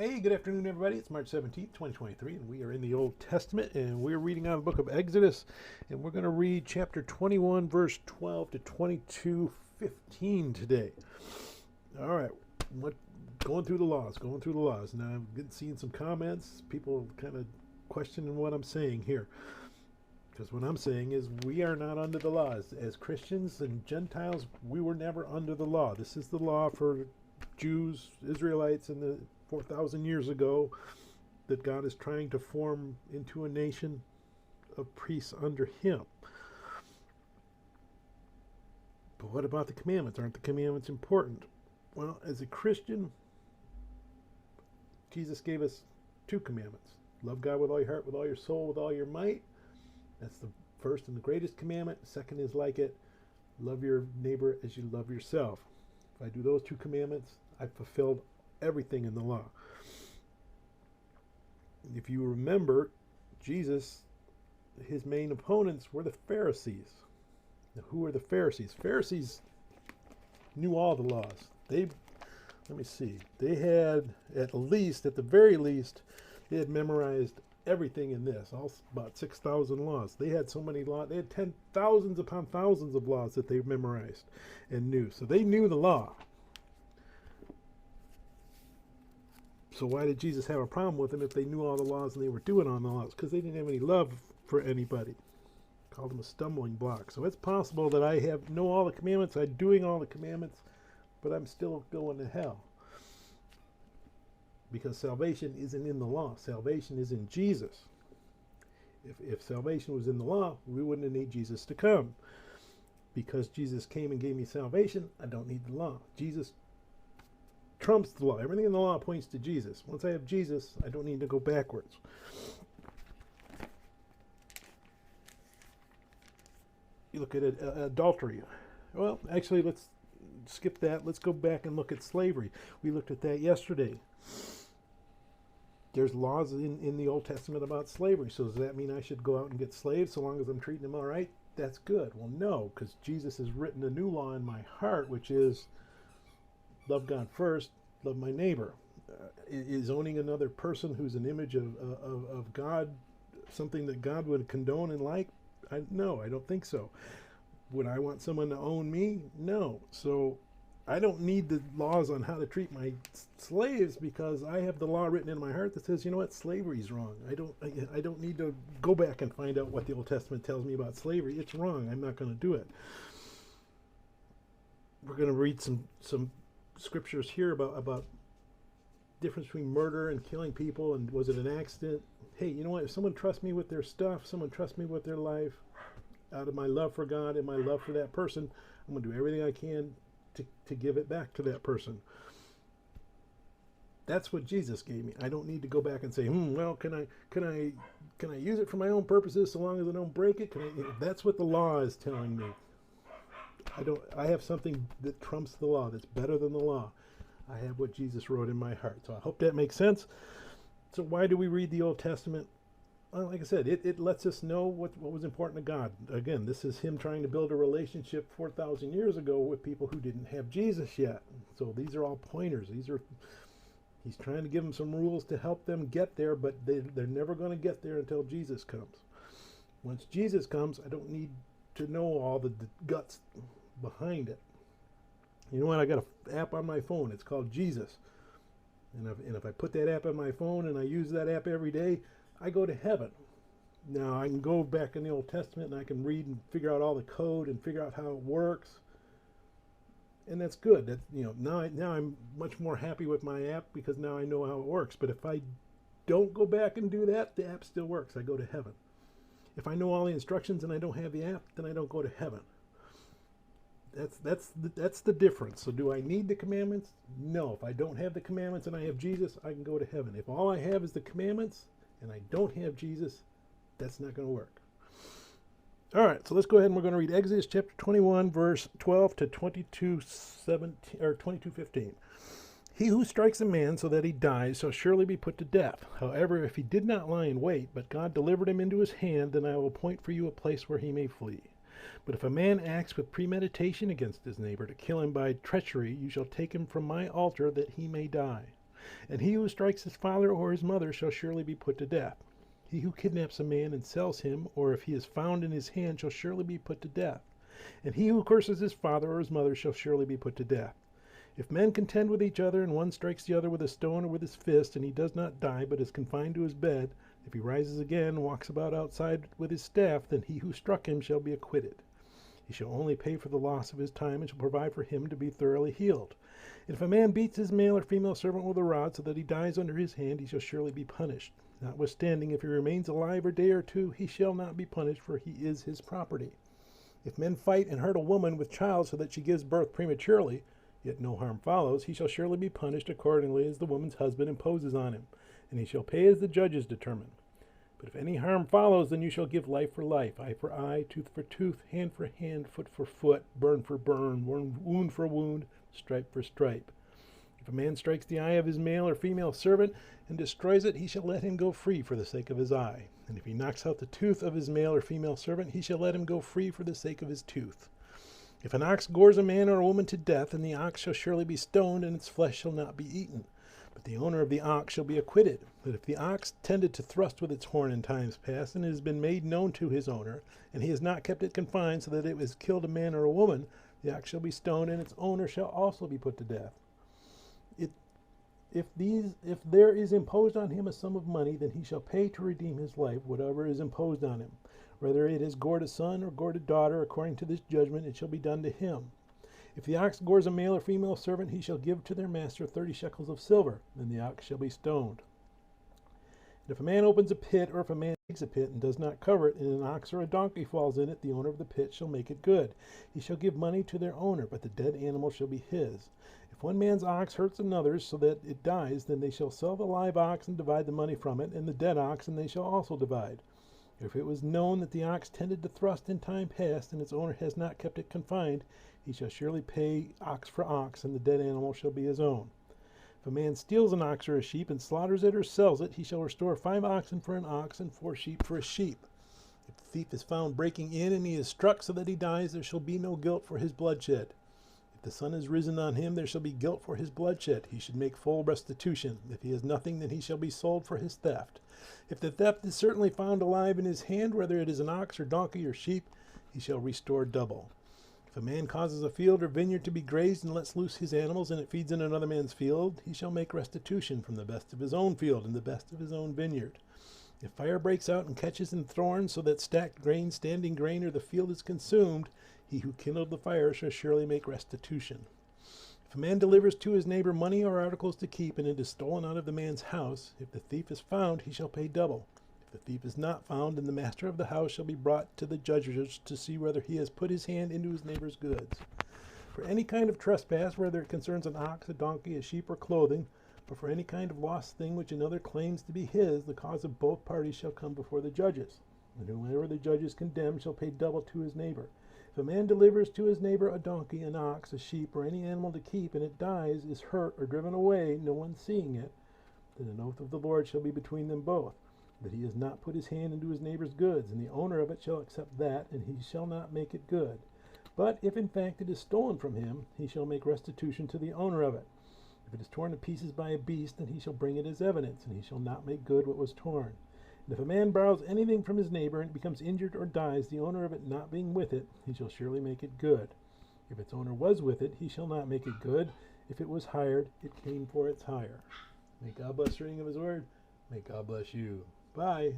Hey, good afternoon, everybody. It's March 17th, 2023, and we are in the Old Testament, and we're reading out of the book of Exodus, and we're going to read chapter 21, verse 12 to 22:15 today. All right, going through the laws. Now, I've been seeing some comments, people kind of questioning what I'm saying here, because what I'm saying is we are not under the laws. As Christians and Gentiles, we were never under the law. This is the law for Jews, Israelites, and the 4,000 years ago that God is trying to form into a nation of priests under him. But what about the commandments? Aren't the commandments important? Well, as a Christian, Jesus gave us two commandments. Love God with all your heart, with all your soul, with all your might. That's the first and the greatest commandment. The second is like it. Love your neighbor as you love yourself. If I do those two commandments, I've fulfilled everything in the law. If you remember, Jesus, his main opponents were the Pharisees. Now, who were the Pharisees? Pharisees knew all the laws. They had at the very least, they had memorized everything in this, all about 6,000 laws. They had so many laws. They had thousands upon thousands of laws that they memorized and knew. So they knew the law. So why did Jesus have a problem with them if they knew all the laws and they were doing all the laws? Because they didn't have any love for anybody. Called them a stumbling block. So it's possible that I know all the commandments, I'm doing all the commandments, but I'm still going to hell. Because salvation isn't in the law. Salvation is in Jesus. If salvation was in the law, we wouldn't need Jesus to come. Because Jesus came and gave me salvation, I don't need the law. Jesus trumps the law. Everything in the law points to Jesus. Once I have Jesus, I don't need to go backwards. You look at adultery. Well, actually, let's skip that. Let's go back and look at slavery. We looked at that yesterday. There's laws in the Old Testament about slavery. So does that mean I should go out and get slaves so long as I'm treating them all right? That's good. Well, no, because Jesus has written a new law in my heart, which is love God first, love my neighbor. Is owning another person who's an image of God something that God would condone and like? No, I don't think so. Would I want someone to own me? No. So I don't need the laws on how to treat my slaves because I have the law written in my heart that says, you know what, slavery's wrong. I don't need to go back and find out what the Old Testament tells me about slavery. It's wrong. I'm not going to do it. We're going to read some scriptures here about difference between murder and killing people, and was it an accident? Hey, you know what, if someone trusts me with their stuff, someone trusts me with their life, out of my love for God and my love for that person, I'm going to do everything I can to give it back to that person. That's what Jesus gave me. I don't need to go back and say, well, can I use it for my own purposes so long as I don't break it? That's what the law is telling me. I have something that trumps the law, that's better than the law. I have what Jesus wrote in my heart. So I hope that makes sense. So why do we read the Old Testament? Well, like I said, it lets us know what was important to God. Again, this is him trying to build a relationship 4,000 years ago with people who didn't have Jesus yet. So these are all pointers. He's trying to give them some rules to help them get there, but they're never going to get there until Jesus comes. Once Jesus comes, I don't need to know all the guts behind it. You know what? I got an app on my phone. It's called Jesus. And if I put that app on my phone and I use that app every day, I go to heaven. Now I can go back in the Old Testament and I can read and figure out all the code and figure out how it works. And that's good. That, now I'm much more happy with my app because now I know how it works. But if I don't go back and do that, the app still works. I go to heaven. If I know all the instructions and I don't have the app, then I don't go to heaven. That's the difference. So do I need the commandments? No. If I don't have the commandments and I have Jesus, I can go to heaven. If all I have is the commandments and I don't have Jesus, that's not going to work. All right, so let's go ahead and we're going to read Exodus chapter 21, verse 12 to 22:15. He who strikes a man so that he dies shall surely be put to death. However, if he did not lie in wait, but God delivered him into his hand, then I will appoint for you a place where he may flee. But if a man acts with premeditation against his neighbor to kill him by treachery, you shall take him from my altar that he may die. And he who strikes his father or his mother shall surely be put to death. He who kidnaps a man and sells him, or if he is found in his hand, shall surely be put to death. And he who curses his father or his mother shall surely be put to death. If men contend with each other, and one strikes the other with a stone or with his fist, and he does not die, but is confined to his bed, if he rises again and walks about outside with his staff, then he who struck him shall be acquitted. He shall only pay for the loss of his time, and shall provide for him to be thoroughly healed. And if a man beats his male or female servant with a rod, so that he dies under his hand, he shall surely be punished. Notwithstanding, if he remains alive a day or two, he shall not be punished, for he is his property. If men fight and hurt a woman with child so that she gives birth prematurely, yet no harm follows, he shall surely be punished accordingly as the woman's husband imposes on him, and he shall pay as the judges determine. But if any harm follows, then you shall give life for life, eye for eye, tooth for tooth, hand for hand, foot for foot, burn for burn, wound for wound, stripe for stripe. If a man strikes the eye of his male or female servant and destroys it, he shall let him go free for the sake of his eye. And if he knocks out the tooth of his male or female servant, he shall let him go free for the sake of his tooth. If an ox gores a man or a woman to death, then the ox shall surely be stoned, and its flesh shall not be eaten. But the owner of the ox shall be acquitted. But if the ox tended to thrust with its horn in times past, and it has been made known to his owner, and he has not kept it confined so that it has killed a man or a woman, the ox shall be stoned, and its owner shall also be put to death. If there is imposed on him a sum of money, then he shall pay to redeem his life whatever is imposed on him. Whether it has gored a son or gored a daughter, according to this judgment, it shall be done to him. If the ox gores a male or female servant, he shall give to their master 30 shekels of silver, then the ox shall be stoned. And if a man opens a pit, or if a man digs a pit and does not cover it, and an ox or a donkey falls in it, the owner of the pit shall make it good. He shall give money to their owner, but the dead animal shall be his. If one man's ox hurts another's so that it dies, then they shall sell the live ox and divide the money from it, and the dead ox, and they shall also divide. If it was known that the ox tended to thrust in time past, and its owner has not kept it confined, he shall surely pay ox for ox, and the dead animal shall be his own. If a man steals an ox or a sheep and slaughters it or sells it, he shall restore 5 oxen for an ox and 4 sheep for a sheep. If the thief is found breaking in and he is struck so that he dies, there shall be no guilt for his bloodshed. If the sun is risen on him, there shall be guilt for his bloodshed. He should make full restitution. If he has nothing, then he shall be sold for his theft. If the theft is certainly found alive in his hand, whether it is an ox or donkey or sheep, he shall restore double. If a man causes a field or vineyard to be grazed and lets loose his animals, and it feeds in another man's field, he shall make restitution from the best of his own field and the best of his own vineyard. If fire breaks out and catches in thorns, so that stacked grain, standing grain, or the field is consumed, he who kindled the fire shall surely make restitution. If a man delivers to his neighbor money or articles to keep, and it is stolen out of the man's house, if the thief is found, he shall pay double. If the thief is not found, then the master of the house shall be brought to the judges to see whether he has put his hand into his neighbor's goods. For any kind of trespass, whether it concerns an ox, a donkey, a sheep, or clothing, or for any kind of lost thing which another claims to be his, the cause of both parties shall come before the judges. And whoever the judges condemn shall pay double to his neighbor. If a man delivers to his neighbor a donkey, an ox, a sheep, or any animal to keep, and it dies, is hurt, or driven away, no one seeing it, then an oath of the Lord shall be between them both, that he has not put his hand into his neighbor's goods, and the owner of it shall accept that, and he shall not make it good. But if in fact it is stolen from him, he shall make restitution to the owner of it. If it is torn to pieces by a beast, then he shall bring it as evidence, and he shall not make good what was torn. And if a man borrows anything from his neighbor, and it becomes injured or dies, the owner of it not being with it, he shall surely make it good. If its owner was with it, he shall not make it good. If it was hired, it came for its hire. May God bless the reading of his word. May God bless you. Bye.